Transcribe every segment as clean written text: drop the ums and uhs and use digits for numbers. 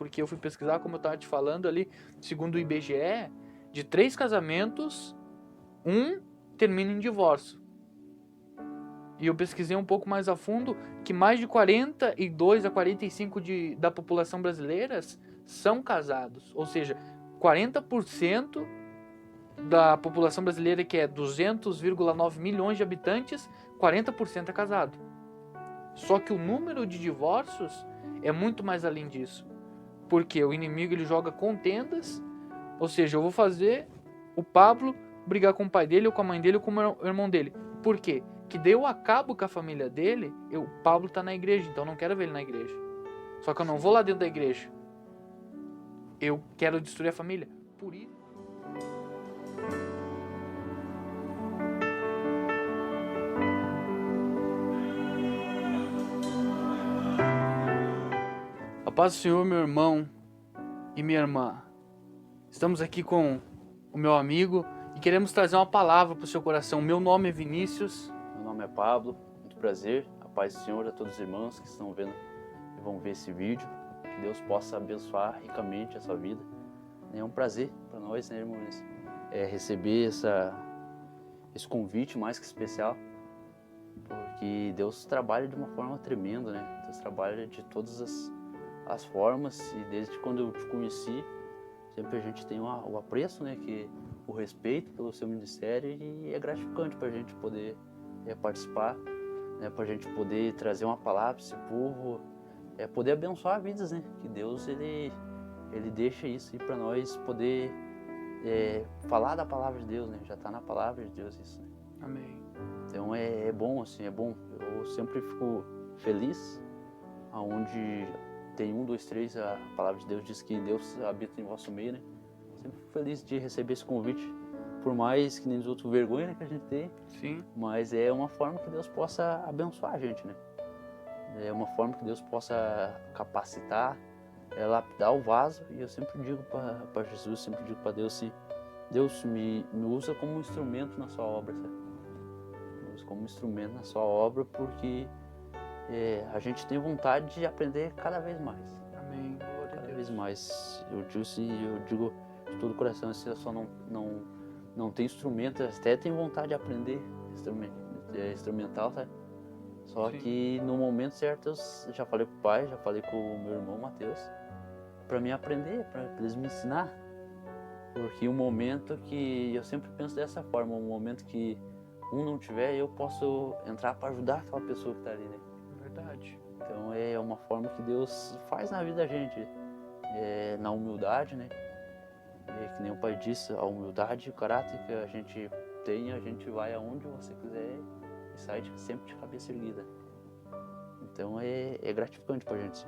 porque eu fui pesquisar, como eu estava te falando ali, segundo o IBGE, de 3 casamentos, 1 termina em divórcio. E eu pesquisei um pouco mais a fundo que mais de 42 a 45 da população brasileira são casados. Ou seja, 40% da população brasileira, que é 200,9 milhões de habitantes, 40% é casado. Só que o número de divórcios é muito mais além disso. Porque o inimigo ele joga contendas, ou seja, eu vou fazer o Pablo brigar com o pai dele, ou com a mãe dele, ou com o irmão dele. Por quê? Que daí eu acabo com a família dele, o Pablo tá na igreja, então eu não quero ver ele na igreja. Só que eu não vou lá dentro da igreja. Eu quero destruir a família. Por isso. A paz do Senhor, meu irmão e minha irmã. Estamos aqui com o meu amigo e queremos trazer uma palavra para o seu coração. Meu nome é Vinícius. Meu nome é Pablo, muito prazer. A paz do Senhor a todos os irmãos que estão vendo e vão ver esse vídeo. Que Deus possa abençoar ricamente a sua vida. É um prazer para nós, né, irmãos, receber esse convite mais que especial. Porque Deus trabalha de uma forma tremenda, né? Deus trabalha de todas as formas, e desde quando eu te conheci, sempre a gente tem o apreço, né? Que o respeito pelo seu ministério, e é gratificante para a gente poder participar, né? Para a gente poder trazer uma palavra para esse povo, poder abençoar vidas, né? Que Deus ele deixa isso para nós poder falar da palavra de Deus, né? Já está na palavra de Deus isso, né? Amém. Então é bom, assim, é bom. Eu sempre fico feliz aonde tem 1, 2, 3, a palavra de Deus diz que Deus habita em vosso meio, né? Sempre fico feliz de receber esse convite, por mais que nem os outros vergonha, né, que a gente tem. Sim. Mas é uma forma que Deus possa abençoar a gente, né? É uma forma que Deus possa capacitar, lapidar o vaso. E eu sempre digo para Jesus, sempre digo para Deus, se Deus me usa como um instrumento na sua obra, sabe? Me usa como um instrumento na sua obra, porque a gente tem vontade de aprender cada vez mais. Amém. Glória a Cada Deus. vez mais. Eu digo de todo o coração, se eu só não tem instrumento, até tem vontade de aprender instrumental, sabe? Só Sim. que no momento certo eu já falei com o pai, já falei com o meu irmão Matheus, para mim aprender, para eles me ensinar. Porque o momento que eu sempre penso dessa forma, o momento que um não tiver, eu posso entrar para ajudar aquela pessoa que está ali, né? Verdade. Então é uma forma que Deus faz na vida da gente, na humildade, né? Que nem o pai disse, a humildade e o caráter que a gente tem, a gente vai aonde você quiser e sai sempre de cabeça erguida. Então é gratificante para a gente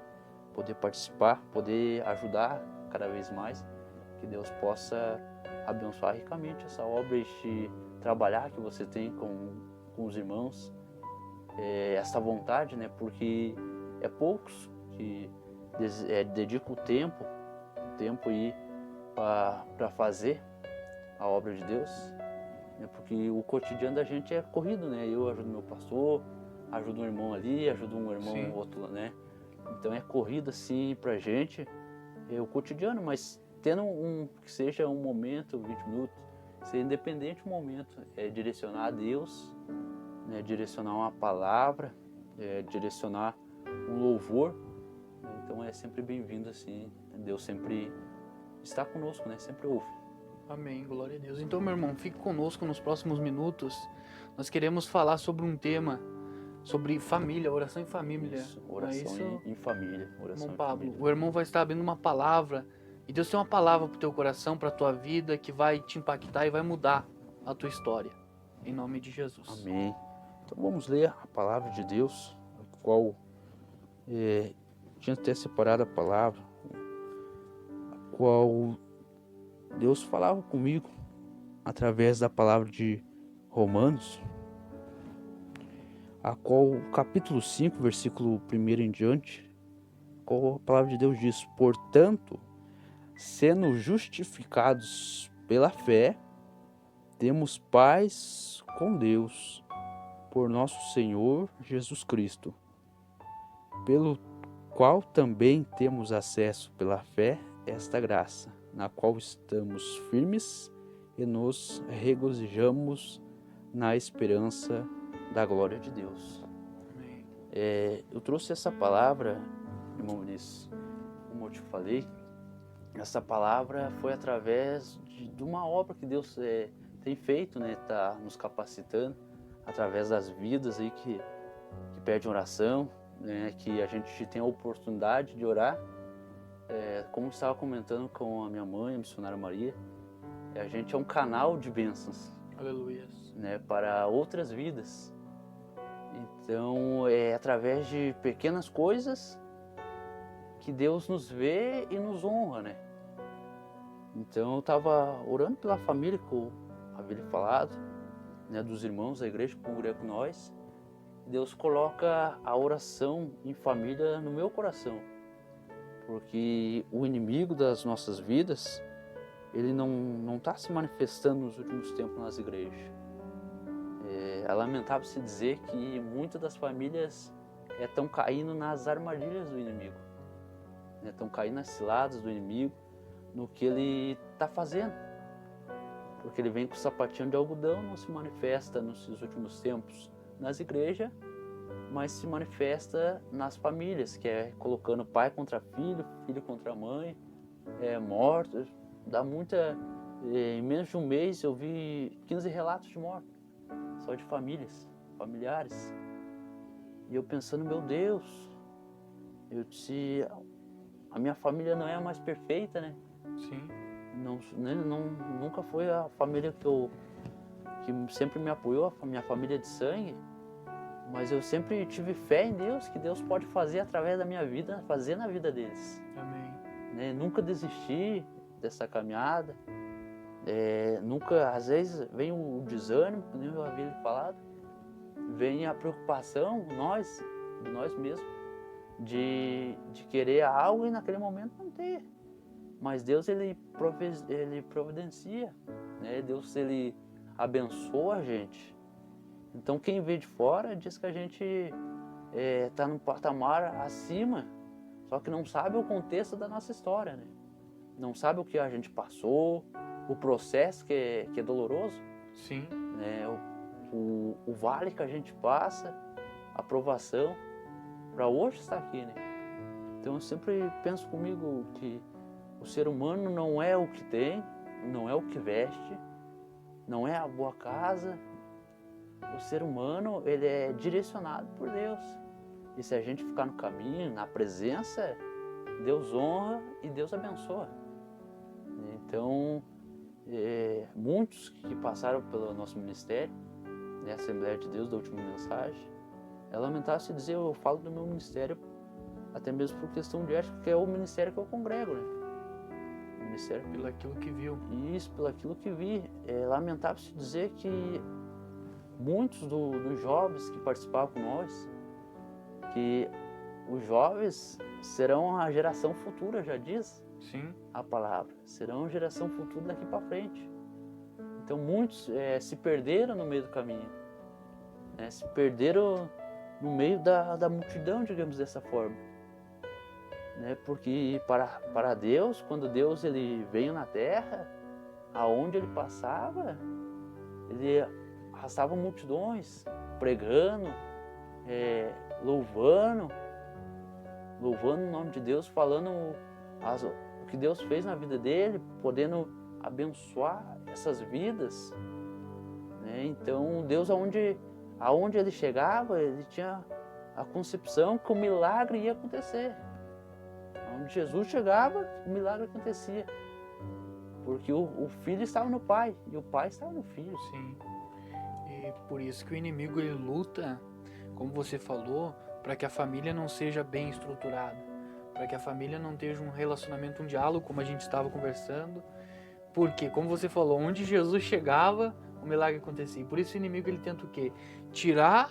poder participar, poder ajudar cada vez mais, que Deus possa abençoar ricamente essa obra, este trabalhar que você tem com os irmãos, essa vontade, né? Porque é poucos que dedicam o tempo aí para fazer a obra de Deus, né? Porque o cotidiano da gente é corrido, né? Eu ajudo meu pastor, ajudo um irmão ali, ajudo um irmão Sim. outro, né? Então é corrida assim pra gente, o cotidiano, mas tendo que seja um momento, 20 minutos, ser independente um momento, direcionar a Deus, né? Direcionar uma palavra, direcionar um louvor, né? Então é sempre bem-vindo assim, Deus sempre está conosco, né? Sempre ouve. Amém, glória a Deus. Então, meu irmão, fique conosco nos próximos minutos. Nós queremos falar sobre um tema, sobre família, oração em família. Isso, Não é oração isso, em família. Oração irmão em Pablo? família. O irmão vai estar abrindo uma palavra, e Deus tem uma palavra para o teu coração, para a tua vida, que vai te impactar e vai mudar a tua história. Em nome de Jesus. Amém. Então vamos ler a palavra de Deus, a qual tinha até separado a palavra, a qual Deus falava comigo através da palavra de Romanos, a qual o capítulo 5, versículo 1 em diante, qual a palavra de Deus diz: portanto, sendo justificados pela fé, temos paz com Deus, por nosso Senhor Jesus Cristo, pelo qual também temos acesso pela fé esta graça, na qual estamos firmes e nos regozijamos na esperança da glória de Deus. Amém. Eu trouxe essa palavra, irmão Vinícius, como eu te falei, essa palavra foi através de uma obra que Deus tem feito, né? Tá nos capacitando através das vidas aí que pedem oração, né? Que a gente tem a oportunidade de orar. Como eu estava comentando com a minha mãe, a missionária Maria, a gente é um canal de bênçãos, Aleluia. né? Para outras vidas. Então, é através de pequenas coisas que Deus nos vê e nos honra, né? Então eu estava orando pela família que eu havia falado, né, dos irmãos da igreja que congregam com nós. Deus coloca a oração em família no meu coração, porque o inimigo das nossas vidas, ele não está se manifestando nos últimos tempos nas igrejas. É lamentável se dizer que muitas das famílias estão caindo nas armadilhas do inimigo, estão caindo nas ciladas do inimigo, no que ele está fazendo. Porque ele vem com o sapatinho de algodão, não se manifesta nos últimos tempos nas igrejas, mas se manifesta nas famílias, que é colocando pai contra filho, filho contra mãe, mortos. Dá muita... Em menos de um mês eu vi 15 relatos de morte, só de famílias, familiares. E eu pensando, meu Deus, eu disse, a minha família não é a mais perfeita, né? Sim. Nunca foi a família que sempre me apoiou, a minha família de sangue, mas eu sempre tive fé em Deus, que Deus pode fazer através da minha vida, fazer na vida deles. Amém. Nunca desisti dessa caminhada, nunca, às vezes vem o desânimo, como eu havia falado, vem a preocupação, nós mesmos, de querer algo e naquele momento não ter. Mas Deus, ele providencia, né? Deus, ele abençoa a gente. Então quem vê de fora diz que a gente está num patamar acima, só que não sabe o contexto da nossa história, né? Não sabe o que a gente passou, o processo que é doloroso. Sim. Né? O vale que a gente passa, a provação, para hoje estar aqui, né? Então eu sempre penso comigo que o ser humano não é o que tem, não é o que veste, não é a boa casa. O ser humano, ele é direcionado por Deus. E se a gente ficar no caminho, na presença, Deus honra e Deus abençoa. Então, muitos que passaram pelo nosso ministério, né, Assembleia de Deus, da última mensagem, é lamentável se dizer, eu falo do meu ministério, até mesmo por questão de ética, que é o ministério que eu congrego, né? Ministério. Pelo aquilo que viu. Isso, pelo aquilo que vi. É lamentável se dizer que muitos dos jovens que participavam com nós, que os jovens serão a geração futura, já diz Sim. a palavra, serão a geração futura daqui para frente. Então muitos se perderam no meio do caminho, né? Se perderam no meio da multidão, digamos dessa forma. Né? Porque para Deus, quando Deus ele veio na terra, aonde ele passava, ele arrastava multidões, pregando, louvando o nome de Deus, falando o que Deus fez na vida dele, podendo abençoar essas vidas. Né? Então Deus, aonde ele chegava, ele tinha a concepção que o milagre ia acontecer. Onde Jesus chegava, o milagre acontecia. Porque o filho estava no pai e o pai estava no filho. Sim. E por isso que o inimigo ele luta, como você falou, para que a família não seja bem estruturada, para que a família não tenha um relacionamento, um diálogo, como a gente estava conversando. Porque, como você falou, onde Jesus chegava, o milagre acontecia. E por isso o inimigo ele tenta o quê? Tirar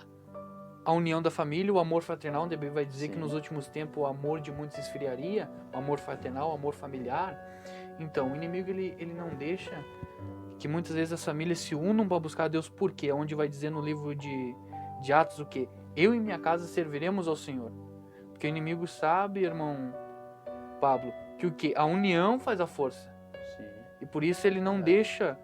a união da família, o amor fraternal, onde a Bíblia vai dizer que nos últimos tempos o amor de muitos esfriaria, o amor fraternal, o amor familiar. Então, o inimigo ele não deixa que muitas vezes as famílias se unam para buscar a Deus. Por quê? Onde vai dizer no livro de Atos o quê? Eu e minha casa serviremos ao Senhor. Porque o inimigo sabe, irmão Pablo, que o quê? A união faz a força. Sim. E por isso ele não É. deixa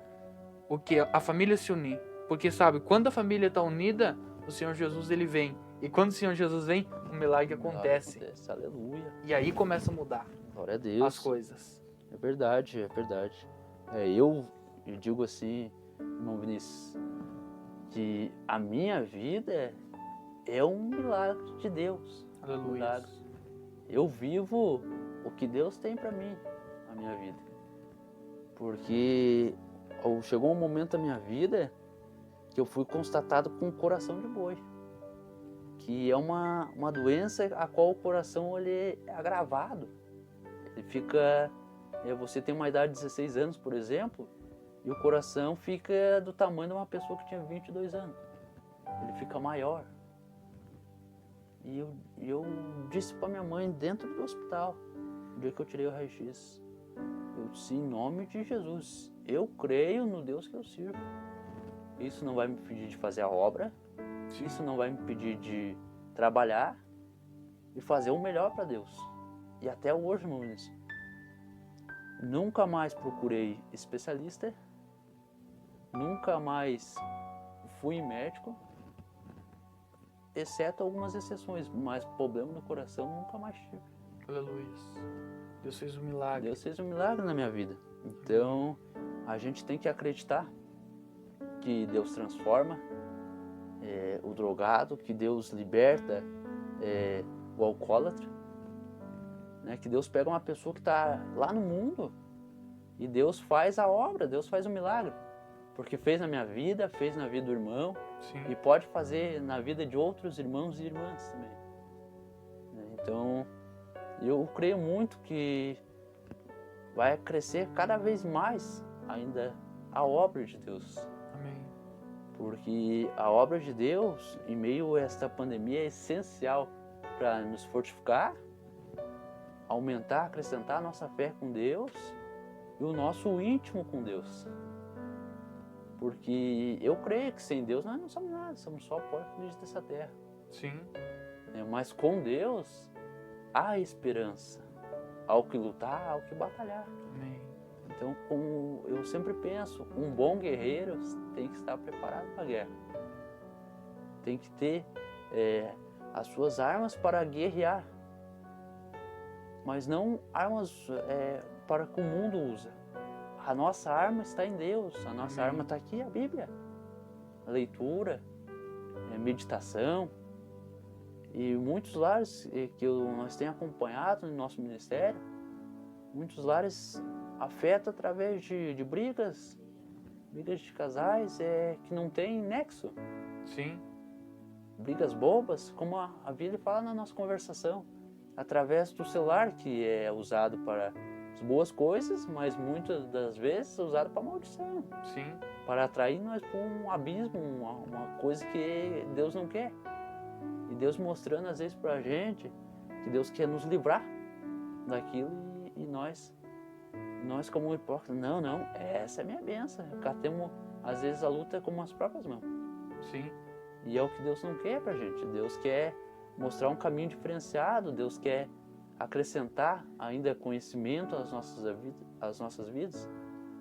o que a família se unir. Porque sabe, quando a família está unida, o Senhor Jesus ele vem. E quando o Senhor Jesus vem, um milagre acontece. Aleluia. E aí começa a mudar Glória a Deus. as coisas. É verdade, é verdade. Eu digo assim, irmão Vinícius, que a minha vida é um milagre de Deus. Aleluia. Milagre. Eu vivo o que Deus tem para mim, a minha vida. Porque chegou um momento da minha vida que eu fui constatado com coração de boi. Que é uma doença a qual o coração ele é agravado. Ele fica... Você tem uma idade de 16 anos, por exemplo, e o coração fica do tamanho de uma pessoa que tinha 22 anos. Ele fica maior. E eu disse para minha mãe dentro do hospital, no dia que eu tirei o raio-x, eu disse, em nome de Jesus, eu creio no Deus que eu sirvo. Isso não vai me impedir de fazer a obra, isso não vai me impedir de trabalhar e fazer o melhor para Deus. E até hoje, irmão Vinícius, nunca mais procurei especialista, nunca mais fui em médico, exceto algumas exceções, mas problema no coração nunca mais tive. Aleluia. Deus fez um milagre. Deus fez um milagre na minha vida. Então, a gente tem que acreditar que Deus transforma o drogado, que Deus liberta o alcoólatra, né? Que Deus pega uma pessoa que está lá no mundo e Deus faz a obra, Deus faz o milagre. Porque fez na minha vida, fez na vida do irmão. Sim. E pode fazer na vida de outros irmãos e irmãs também. Então, eu creio muito que vai crescer cada vez mais ainda a obra de Deus. Amém. Porque a obra de Deus, em meio a esta pandemia, é essencial para nos fortificar, aumentar, acrescentar a nossa fé com Deus e o nosso íntimo com Deus. Porque eu creio que sem Deus nós não somos nada, somos só pó e polícia dessa terra. Sim. Mas com Deus há esperança, há o que lutar, há o que batalhar. Amém. Então, como eu sempre penso, um bom guerreiro tem que estar preparado para a guerra. Tem que ter as suas armas para guerrear, mas não armas para que o mundo usa. A nossa arma está em Deus, a nossa arma está aqui, a Bíblia. A leitura, meditação. E muitos lares que nós temos acompanhado no nosso ministério, muitos lares afetam através de brigas de casais que não tem nexo. Sim. Brigas bobas, como a Bíblia fala na nossa conversação, através do celular, que é usado para as boas coisas, mas muitas das vezes é usado para maldição. Sim. Para atrair nós para um abismo, uma coisa que Deus não quer. E Deus mostrando às vezes para a gente que Deus quer nos livrar daquilo e nós como hipócritas, não, essa é a minha bênção. Cá temos às vezes a luta com as próprias mãos. Sim. E é o que Deus não quer pra gente. Deus quer mostrar um caminho diferenciado, Deus quer acrescentar ainda conhecimento às nossas vidas.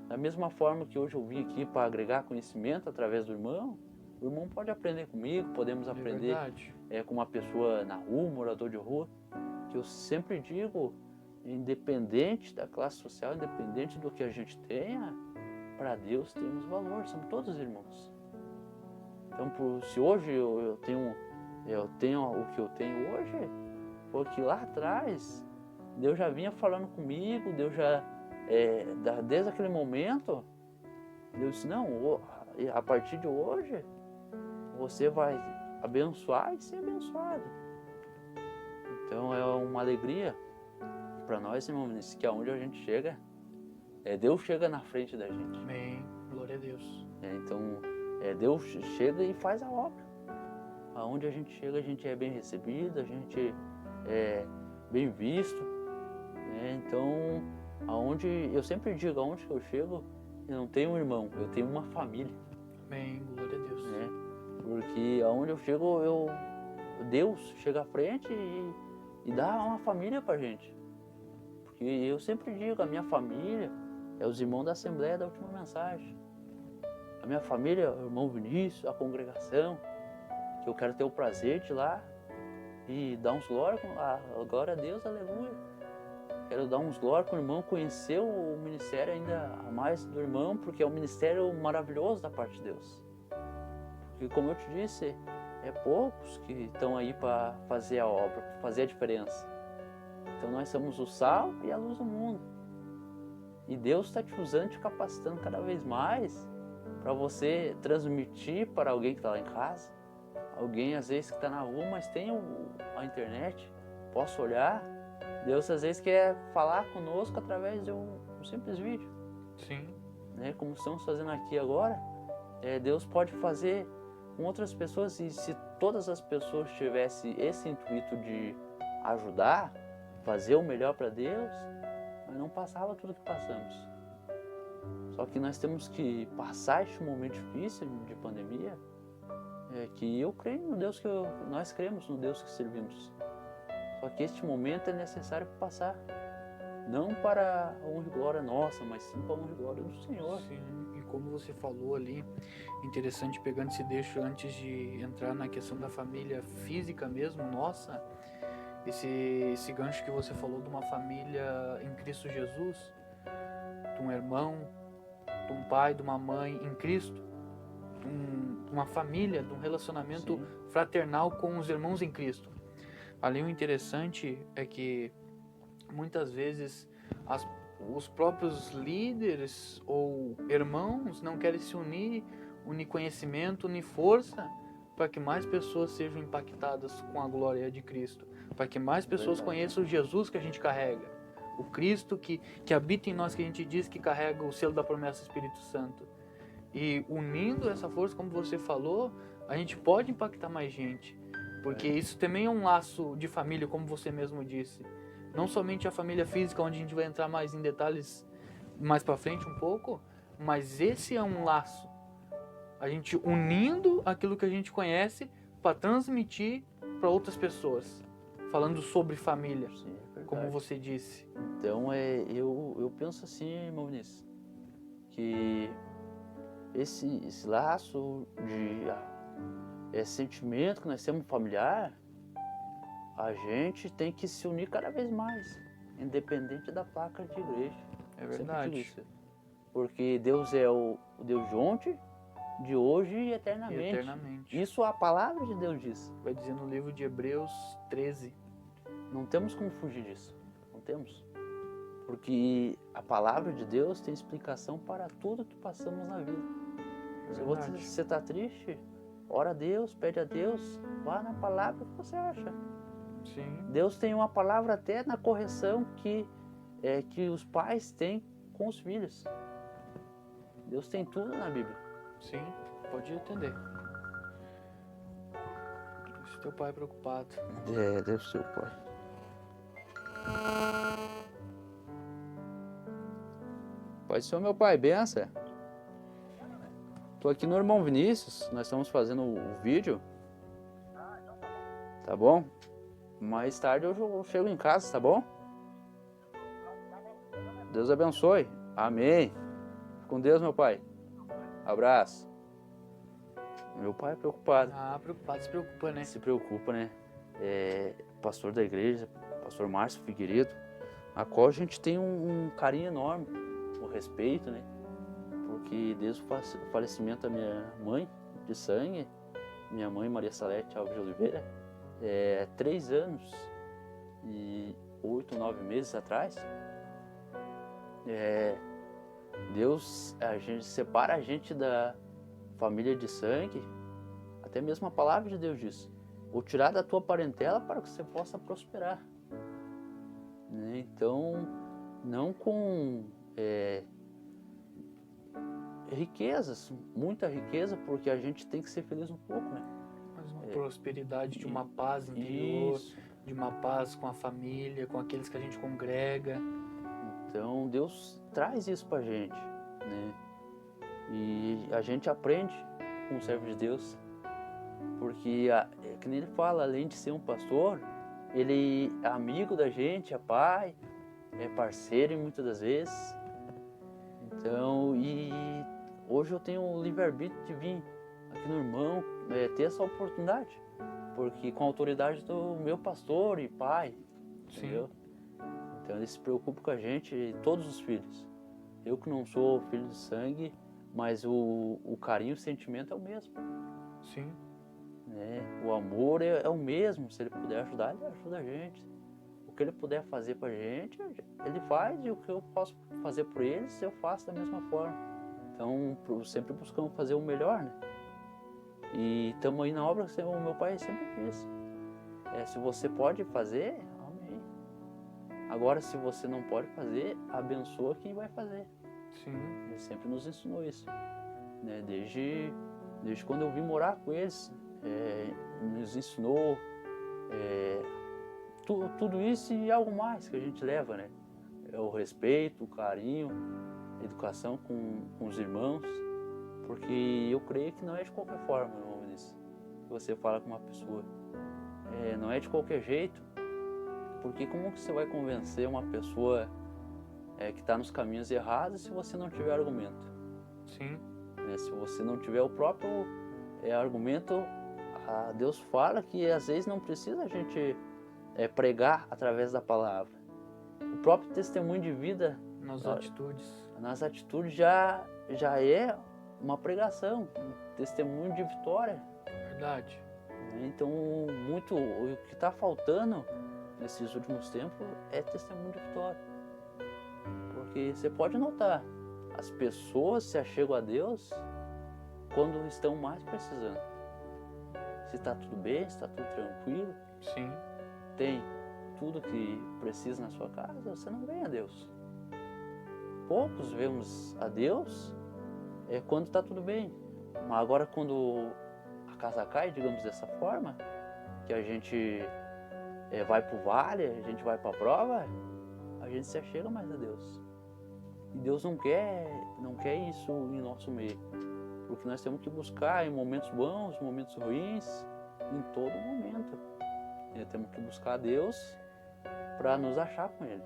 Da mesma forma que hoje eu vim aqui para agregar conhecimento através do irmão, o irmão pode aprender comigo, podemos aprender com uma pessoa na rua, um morador de rua, que eu sempre digo, independente da classe social, independente do que a gente tenha, para Deus temos valor, somos todos irmãos. Então, se hoje eu tenho o que eu tenho hoje, porque lá atrás Deus já vinha falando comigo, Deus já, desde aquele momento, Deus disse, não, a partir de hoje, você vai abençoar e ser abençoado. Então é uma alegria para nós, irmão Vinícius, que aonde a gente chega, Deus chega na frente da gente. Amém. Glória a Deus. Então, Deus chega e faz a obra. Aonde a gente chega, a gente é bem recebido, a gente é bem visto. Então, eu sempre digo, aonde que eu chego, eu não tenho um irmão, eu tenho uma família. Amém. Glória a Deus. Porque aonde eu chego, Deus chega à frente e dá uma família pra gente. Porque eu sempre digo, a minha família é os irmãos da Assembleia da Última Mensagem. A minha família é o irmão Vinícius, a congregação, que eu quero ter o prazer de ir lá e dar uns glória a Deus, aleluia. Quero dar uns glória com o irmão, conhecer o ministério ainda a mais do irmão, porque é um ministério maravilhoso da parte de Deus. Porque, como eu te disse, é poucos que estão aí para fazer a obra, para fazer a diferença. Então nós somos o sal e a luz do mundo. E Deus está te usando, te capacitando cada vez mais para você transmitir para alguém que está lá em casa. Alguém às vezes que está na rua, mas tem a internet, posso olhar. Deus às vezes quer falar conosco através de um simples vídeo. Sim. Né? Como estamos fazendo aqui agora, Deus pode fazer com outras pessoas, e se todas as pessoas tivessem esse intuito de ajudar, fazer o melhor para Deus, nós não passava tudo que passamos. Só que nós temos que passar este momento difícil de pandemia, que eu creio no Deus nós cremos no Deus que servimos. Só que este momento é necessário passar, não para a honra e glória nossa, mas sim para a honra e glória do Senhor. Sim, e como você falou ali, interessante, pegando esse deixo antes de entrar na questão da família física mesmo, nossa, esse gancho que você falou de uma família em Cristo Jesus, de um irmão, de um pai, de uma mãe em Cristo, de uma família, de um relacionamento Sim. fraternal com os irmãos em Cristo. Ali o interessante é que muitas vezes os próprios líderes ou irmãos não querem se unir conhecimento, unir força para que mais pessoas sejam impactadas com a glória de Cristo, para que mais pessoas conheçam o Jesus que a gente carrega, o Cristo que habita em nós, que a gente diz que carrega o selo da promessa do Espírito Santo. E unindo essa força, como você falou, a gente pode impactar mais gente, porque isso também é um laço de família, como você mesmo disse. Não somente a família física, onde a gente vai entrar mais em detalhes mais para frente um pouco, mas esse é um laço. A gente unindo aquilo que a gente conhece para transmitir para outras pessoas, falando sobre família, Sim, é verdade. como você disse. Então eu penso assim, irmão Vinícius, que esse laço de sentimento que nós temos familiar, a gente tem que se unir cada vez mais, independente da placa de igreja. É Sempre verdade. digo isso. Porque Deus é o Deus de ontem, de hoje e eternamente. E eternamente. Isso a palavra de Deus diz. Vai dizer no livro de Hebreus 13. Não temos como fugir disso. Não temos. Porque a palavra de Deus tem explicação para tudo que passamos na vida. Se você está triste, ora a Deus, pede a Deus, vá na palavra que você acha. Sim. Deus tem uma palavra até na correção que os pais têm com os filhos. Deus tem tudo na Bíblia. Sim, pode atender. Se teu pai é preocupado. Deve ser o pai. Pode ser o meu pai, benção. Tô aqui no irmão Vinícius, nós estamos fazendo o vídeo. Tá bom? Mais tarde eu chego em casa, tá bom? Deus abençoe. Amém. Fique com Deus, meu pai. Abraço. Meu pai é preocupado. Ah, preocupado, se preocupa, né? Se preocupa, né? Pastor da igreja, pastor Márcio Figueiredo, a qual a gente tem um carinho enorme, um respeito, né? Porque desde o falecimento da minha mãe de sangue, minha mãe Maria Salete Alves de Oliveira, 3 anos e 8, 9 meses atrás, Deus separa a gente da família de sangue, até mesmo a palavra de Deus diz: vou tirar da tua parentela para que você possa prosperar. Né? Então, não com riquezas, muita riqueza, porque a gente tem que ser feliz um pouco, né? Mas uma prosperidade de uma paz interior, Isso. de uma paz com a família, com aqueles que a gente congrega. Então Deus traz isso pra gente, né? E a gente aprende com o servo de Deus, porque que nem ele fala, além de ser um pastor, ele é amigo da gente, é pai, é parceiro muitas das vezes. Então, e hoje eu tenho o livre-arbítrio de vir aqui no irmão, ter essa oportunidade. Porque com a autoridade do meu pastor e pai, entendeu? Então ele se preocupa com a gente, todos os filhos. Eu que não sou filho de sangue, mas o carinho, o sentimento é o mesmo. Sim. Né? O amor é o mesmo. Se ele puder ajudar, ele ajuda a gente. O que ele puder fazer pra gente, ele faz. E o que eu posso fazer por eles, eu faço da mesma forma. Então, sempre buscamos fazer o melhor, né? E estamos aí na obra, o meu pai sempre disse. Se você pode fazer, amém. Agora, se você não pode fazer, abençoa quem vai fazer. Sim. Ele sempre nos ensinou isso. Né? Desde quando eu vim morar com eles, nos ensinou tudo isso e algo mais que a gente leva, né? É o respeito, o carinho, a educação com os irmãos, porque eu creio que não é de qualquer forma, irmão Vinícius, que você fala com uma pessoa. Não é de qualquer jeito, porque como que você vai convencer uma pessoa que está nos caminhos errados se você não tiver argumento? Sim. Se você não tiver o próprio argumento, Deus fala que às vezes não precisa a gente pregar através da palavra. O próprio testemunho de vida nas atitudes já é uma pregação, um testemunho de vitória. Verdade. Então, muito o que está faltando nesses últimos tempos é testemunho de vitória. Porque você pode notar, as pessoas se achegam a Deus quando estão mais precisando. Se está tudo bem, se está tudo tranquilo, Sim. tem tudo que precisa na sua casa, você não vem a Deus. Poucos vemos a Deus quando está tudo bem. Mas agora quando a casa cai, digamos dessa forma, que a gente vai para o vale, a gente vai para a prova, a gente se achega mais a Deus. E Deus não quer isso em nosso meio. Porque nós temos que buscar em momentos bons, momentos ruins, em todo momento. E temos que buscar a Deus para nos achar com Ele.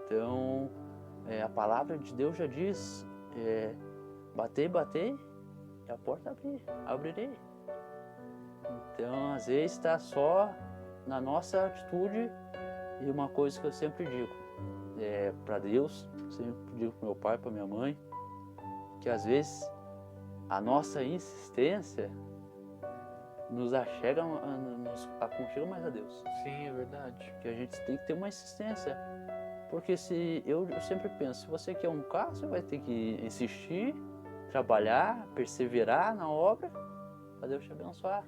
Então, a palavra de Deus já diz, batei, e a porta abrirei. Então, às vezes está só na nossa atitude. E uma coisa que eu sempre digo, para Deus, sempre digo para meu pai, para minha mãe, que às vezes a nossa insistência nos aconchega mais a Deus. Sim, é verdade. Que a gente tem que ter uma insistência. Porque eu sempre penso, se você quer um carro, você vai ter que insistir, trabalhar, perseverar na obra, para Deus te abençoar.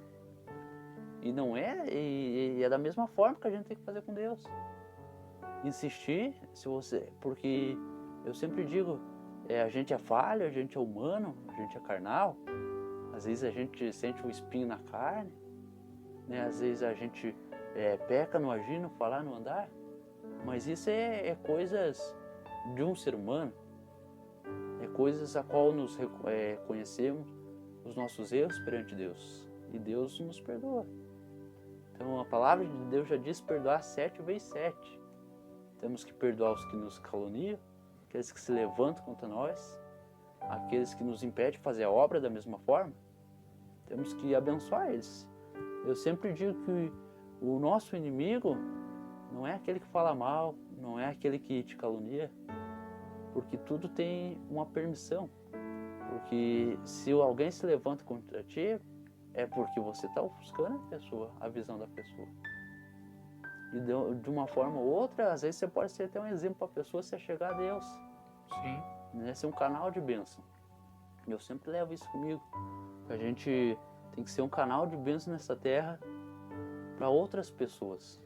E não e é da mesma forma que a gente tem que fazer com Deus. Insistir, porque eu sempre digo, a gente é falho, a gente é humano, a gente é carnal. Às vezes a gente sente um espinho na carne, né? Às vezes a gente peca no agir, no falar, no andar. Mas isso é coisas de um ser humano. É coisas a qual nos conhecemos os nossos erros perante Deus. E Deus nos perdoa. Então a palavra de Deus já diz perdoar 7 vezes 7. Temos que perdoar os que nos caluniam, aqueles que se levantam contra nós, aqueles que nos impedem de fazer a obra da mesma forma. Temos que abençoar eles. Eu sempre digo que o nosso inimigo não é aquele que fala mal, não é aquele que te calunia, porque tudo tem uma permissão. Porque se alguém se levanta contra ti, é porque você está ofuscando a visão da pessoa. E de uma forma ou outra, às vezes você pode ser até um exemplo para a pessoa se chegar a Deus. Sim. Né? Ser um canal de bênção. Eu sempre levo isso comigo. A gente tem que ser um canal de bênção nessa terra para outras pessoas.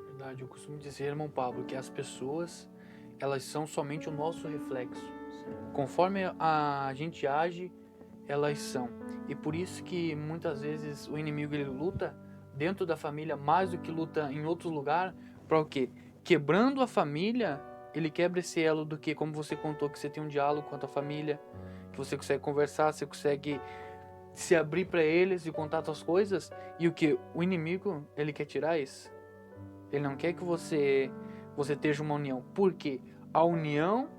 Verdade, eu costumo dizer, irmão Pablo, que as pessoas, elas são somente o nosso reflexo. Sim. Conforme a gente age, elas são. E por isso que muitas vezes o inimigo ele luta dentro da família mais do que luta em outros lugares. Para o quê? Quebrando a família, ele quebra esse elo do que, como você contou, que você tem um diálogo com a tua família, que você consegue conversar, você consegue se abrir para eles e contar tuas coisas. E o que? O inimigo, ele quer tirar isso. Ele não quer que você esteja uma união. Por quê? A união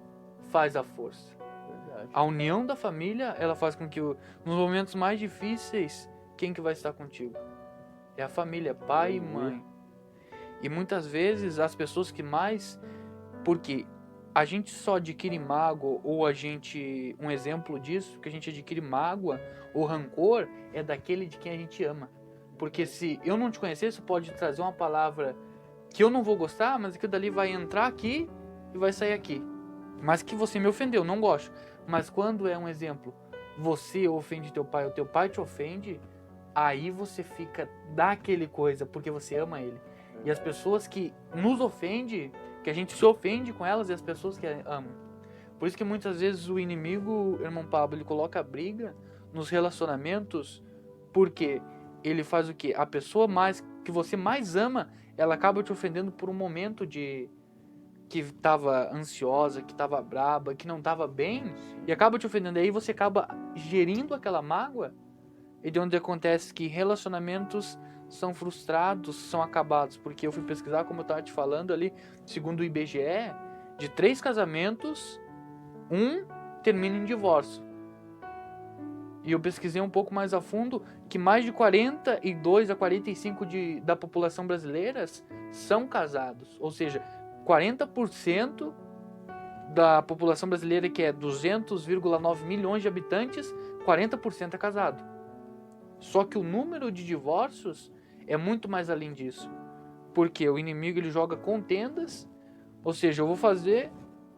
faz a força. Verdade. A união da família, ela faz com que nos momentos mais difíceis, quem que vai estar contigo? É a família, pai e mãe. E muitas vezes as pessoas que mais... Porque a gente só adquire mágoa, ou um exemplo disso, que a gente adquire mágoa ou rancor, é daquele de quem a gente ama. Porque se eu não te conhecesse, pode trazer uma palavra que eu não vou gostar, mas aquilo dali vai entrar aqui e vai sair aqui. Mas que você me ofendeu, não gosto. Mas quando é um exemplo, você ofende teu pai, ou teu pai te ofende, aí você fica daquele coisa, porque você ama ele. E as pessoas que nos ofendem, que a gente se ofende com elas, e as pessoas que amam. Por isso que muitas vezes o inimigo, irmão Pablo, ele coloca a briga nos relacionamentos, porque ele faz o quê? A pessoa que você mais ama, ela acaba te ofendendo por um momento que estava ansiosa, que estava braba, que não estava bem, e acaba te ofendendo. Aí você acaba gerindo aquela mágoa, e de onde acontece que relacionamentos são frustrados, são acabados. Porque eu fui pesquisar, como eu estava te falando ali, segundo o IBGE, de 3 casamentos, 1 termina em divórcio. E eu pesquisei um pouco mais a fundo que mais de 42 a 45 da população brasileira são casados. Ou seja, 40% da população brasileira, que é 200,9 milhões de habitantes, 40% é casado. Só que o número de divórcios é muito mais além disso. Porque o inimigo, ele joga contendas, ou seja, eu vou fazer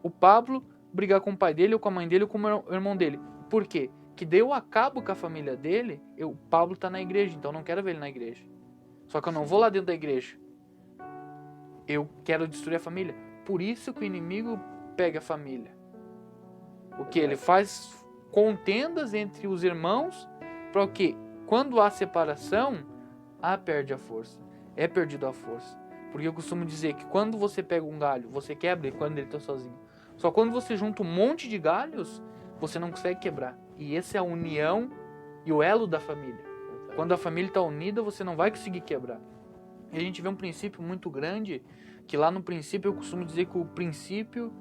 o Pablo brigar com o pai dele, ou com a mãe dele, ou com o irmão dele. Por quê? Que daí eu acabo com a família dele, o Pablo tá na igreja, então eu não quero ver ele na igreja. Só que eu não vou lá dentro da igreja. Eu quero destruir a família. Por isso que o inimigo pega a família. O que? Ele faz contendas entre os irmãos, para o quê? Quando há separação, perde a força. É perdido a força. Porque eu costumo dizer que quando você pega um galho, você quebra quando ele está sozinho. Só quando você junta um monte de galhos, você não consegue quebrar. E essa é a união e o elo da família. Quando a família está unida, você não vai conseguir quebrar. E a gente vê um princípio muito grande, que lá no princípio eu costumo dizer que o princípio,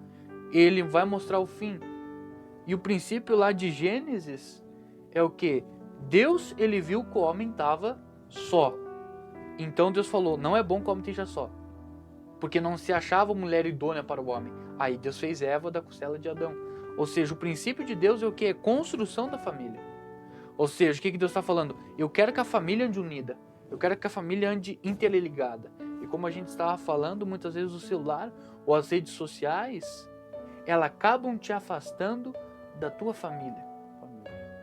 ele vai mostrar o fim. E o princípio lá de Gênesis é o quê? Deus, ele viu que o homem estava só. Então Deus falou, não é bom que o homem esteja só. Porque não se achava mulher idônea para o homem. Aí Deus fez Eva da costela de Adão. Ou seja, o princípio de Deus é o que? É construção da família. Ou seja, o que Deus está falando? Eu quero que a família ande unida. Eu quero que a família ande interligada. E como a gente estava falando, muitas vezes o celular ou as redes sociais, elas acabam te afastando da tua família.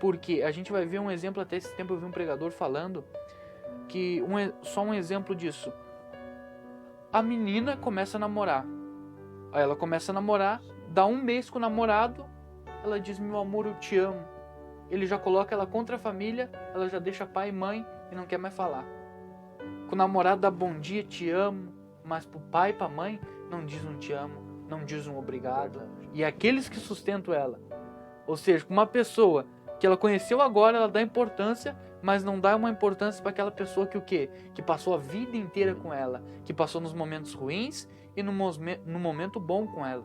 Porque a gente vai ver um exemplo, até esse tempo eu vi um pregador falando, que só um exemplo disso. A menina começa a namorar. Aí ela começa a namorar, dá um mês com o namorado, ela diz, meu amor, eu te amo. Ele já coloca ela contra a família, ela já deixa pai e mãe e não quer mais falar. Com o namorado dá bom dia, te amo, mas pro pai e pra mãe não diz um te amo, não diz um obrigado. E é aqueles que sustentam ela. Ou seja, uma pessoa que ela conheceu agora, ela dá importância, mas não dá uma importância para aquela pessoa que o quê? Que passou a vida inteira com ela, que passou nos momentos ruins e no momento bom com ela.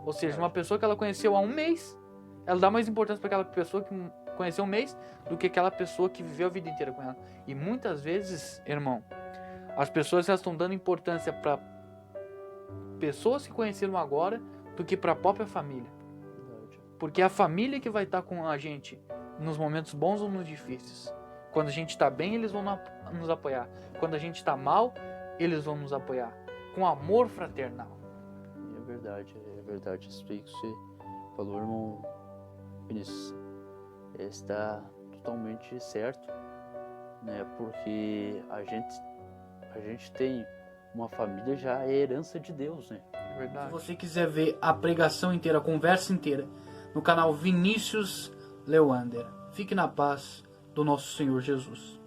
Ou seja, uma pessoa que ela conheceu há um mês, ela dá mais importância para aquela pessoa que conheceu um mês do que aquela pessoa que viveu a vida inteira com ela. E muitas vezes, irmão, as pessoas já estão dando importância para pessoas que conheceram agora do que para a própria família. Porque é a família que vai estar com a gente nos momentos bons ou nos difíceis. Quando a gente está bem, eles vão nos apoiar. Quando a gente está mal, eles vão nos apoiar. Com amor fraternal. É verdade. Isso aí que você falou, irmão Vinícius, está totalmente certo, né? Porque a gente tem uma família, já é herança de Deus, né? É verdade. Se você quiser ver a pregação inteira, a conversa inteira, no canal Vinícius Lewander. Fique na paz do nosso Senhor Jesus.